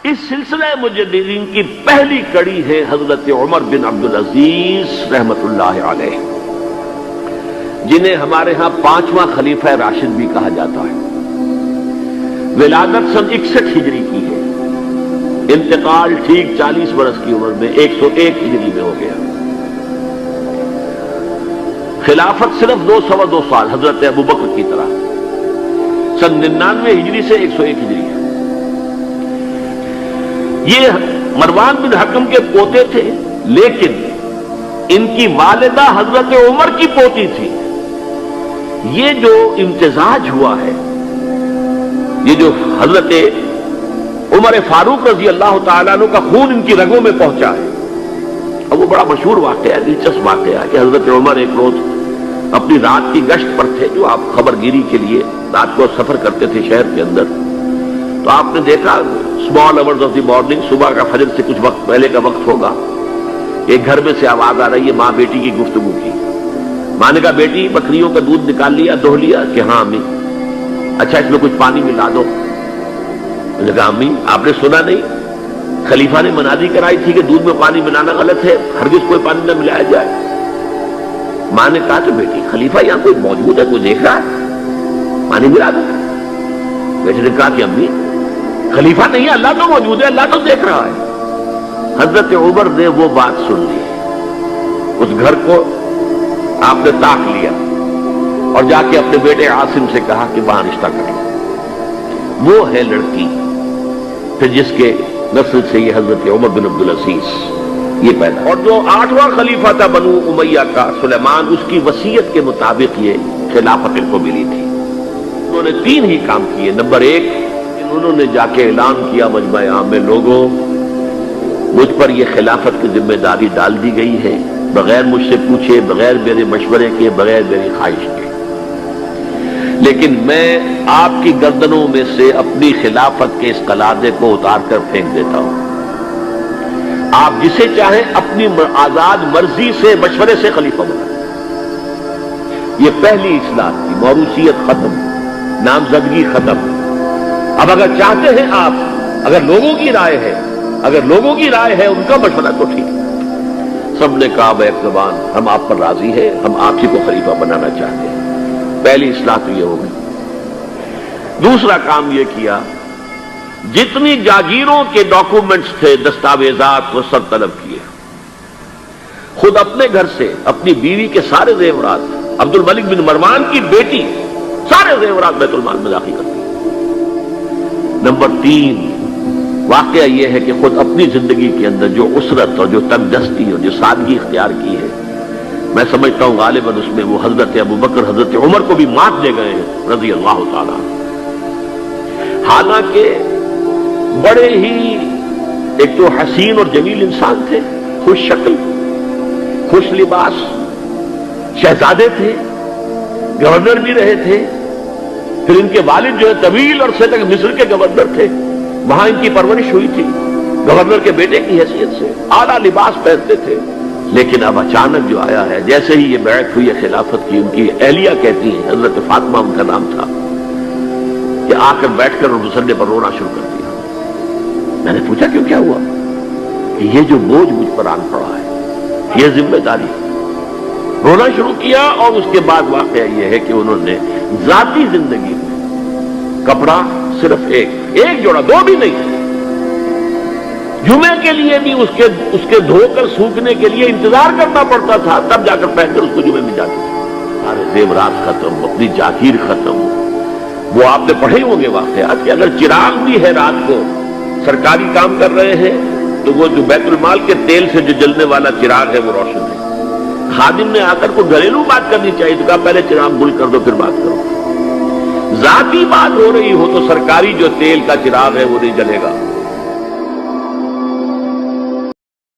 اس سلسلہ مجددین کی پہلی کڑی ہے حضرت عمر بن عبدالعزیز رحمت اللہ علیہ، جنہیں ہمارے ہاں 5واں خلیفہ راشد بھی کہا جاتا ہے۔ ولادت سن 61 ہجری کی ہے، انتقال ٹھیک 40 برس کی عمر میں 101 ہجری میں ہو گیا۔ خلافت صرف 2 سال حضرت ابوبکر کی طرح، سن 99 ہجری سے 101 ہجری ہے۔ یہ مروان بن حکم کے پوتے تھے، لیکن ان کی والدہ حضرت عمر کی پوتی تھی۔ یہ جو امتزاج ہوا ہے، یہ جو حضرت عمر فاروق رضی اللہ تعالیٰ عنہ کا خون ان کی رگوں میں پہنچا ہے، اب وہ بڑا مشہور واقعہ ہے، دلچسپ واقعہ ہے کہ حضرت عمر ایک روز اپنی رات کی گشت پر تھے، جو آپ خبر گیری کے لیے رات کو سفر کرتے تھے شہر کے اندر، تو آپ نے دیکھا small hours of the morning, صبح کا فجر سے کچھ وقت پہلے کا وقت ہوگا، ایک گھر میں سے آواز آ رہی ہے ماں بیٹی کی گفتگو کی۔ ماں نے کہا بیٹی بکریوں کا دودھ نکال لیا، دہو لیا؟ کہ ہاں امی۔ اچھا اس میں کچھ پانی ملا دو۔ میں نے کہا امی آپ نے سنا نہیں، خلیفہ نے منادی کرائی تھی کہ دودھ میں پانی ملانا غلط ہے، ہرگز کوئی پانی نہ ملایا جائے۔ ماں نے کہا کہ بیٹی خلیفہ یہاں کوئی موجود ہے، کوئی دیکھ رہا ہے، پانی ملا دو۔ بیٹی نے کہا کہ امی خلیفہ نہیں ہے، اللہ تو موجود ہے، اللہ تو دیکھ رہا ہے۔ حضرت عمر نے وہ بات سن لی، اس گھر کو آپ نے تاک لیا اور جا کے اپنے بیٹے عاصم سے کہا کہ وہاں رشتہ کر لو۔ وہ ہے لڑکی پھر جس کے نسل سے یہ حضرت عمر بن عبدالعزیز یہ پیدا۔ اور جو 8واں خلیفہ تھا بنو امیہ کا سلیمان، اس کی وصیت کے مطابق یہ خلافت ان کو ملی تھی۔ انہوں نے 3 ہی کام کیے۔ نمبر 1، انہوں نے جا کے اعلان کیا مجمع عام میں، لوگوں مجھ پر یہ خلافت کی ذمہ داری ڈال دی گئی ہے، بغیر مجھ سے پوچھے، بغیر میرے مشورے کے، بغیر میری خواہش کے، لیکن میں آپ کی گردنوں میں سے اپنی خلافت کے اس قلادے کو اتار کر پھینک دیتا ہوں۔ آپ جسے چاہیں اپنی آزاد مرضی سے مشورے سے خلیفہ بنائیں۔ یہ پہلی اصلاح تھی، موروثیت ختم، نامزدگی ختم۔ اب اگر چاہتے ہیں آپ، اگر لوگوں کی رائے ہے ان کا مشورہ تو ٹھیک ہے۔ سب نے کہا بیک زبان ہم آپ پر راضی ہیں، ہم آپ ہی کو خلیفہ بنانا چاہتے ہیں۔ پہلی اصلاح تو یہ ہو گئی۔ دوسرا کام یہ کیا، جتنی جاگیروں کے ڈاکومنٹس تھے، دستاویزات، وہ سب طلب کیے۔ خود اپنے گھر سے اپنی بیوی کے سارے زیورات، عبد الملک بن مروان کی بیٹی سارے زیورات بیت المال میں داخل کرتی۔ نمبر 3، واقعہ یہ ہے کہ خود اپنی زندگی کے اندر جو اسرت اور جو تنگ دستی اور جو سادگی اختیار کی ہے، میں سمجھتا ہوں غالباً اس میں وہ حضرت ابوبکر، حضرت عمر کو بھی مات دے گئے ہیں رضی اللہ تعالیٰ۔ حالانکہ بڑے ہی ایک تو حسین اور جمیل انسان تھے، خوش شکل، خوش لباس، شہزادے تھے، گورنر بھی رہے تھے، پھر ان کے والد جو ہے طویل عرصے تک مصر کے گورنر تھے، وہاں ان کی پرورش ہوئی تھی گورنر کے بیٹے کی حیثیت سے، اعلیٰ لباس پہنتے تھے۔ لیکن اب اچانک جو آیا ہے، جیسے ہی یہ بیعت ہوئی ہے خلافت کی، ان کی اہلیہ کہتی ہیں، حضرت فاطمہ ان کا نام تھا، کہ آ کر بیٹھ کر مسلے پر رونا شروع کر دیا۔ میں نے پوچھا کیوں، کیا ہوا؟ کہ یہ جو بوجھ مجھ پر آن پڑا ہے، یہ ذمہ داری۔ رونا شروع کیا، اور اس کے بعد واقعہ یہ ہے کہ انہوں نے ذاتی زندگی میں کپڑا صرف ایک جوڑا، 2 بھی نہیں، جمعے کے لیے بھی اس کے دھو کر سوکھنے کے لیے انتظار کرنا پڑتا تھا، تب جا کر پہن کر اس کو جمعے میں جاتے تھے۔ سارے زیورات ختم، اپنی جاگیر ختم۔ وہ آپ نے پڑھے ہوں گے واقعات کہ اگر چراغ بھی ہے رات کو، سرکاری کام کر رہے ہیں، تو وہ جو بیت المال کے تیل سے جو جلنے والا چراغ ہے وہ روشن ہے۔ خادم نے آ کر کو گھریلو بات کرنی چاہیے تو کہا پہلے چراغ گل کر دو پھر بات کرو۔ ذاتی بات ہو رہی ہو تو سرکاری جو تیل کا چراغ ہے وہ نہیں جلے گا۔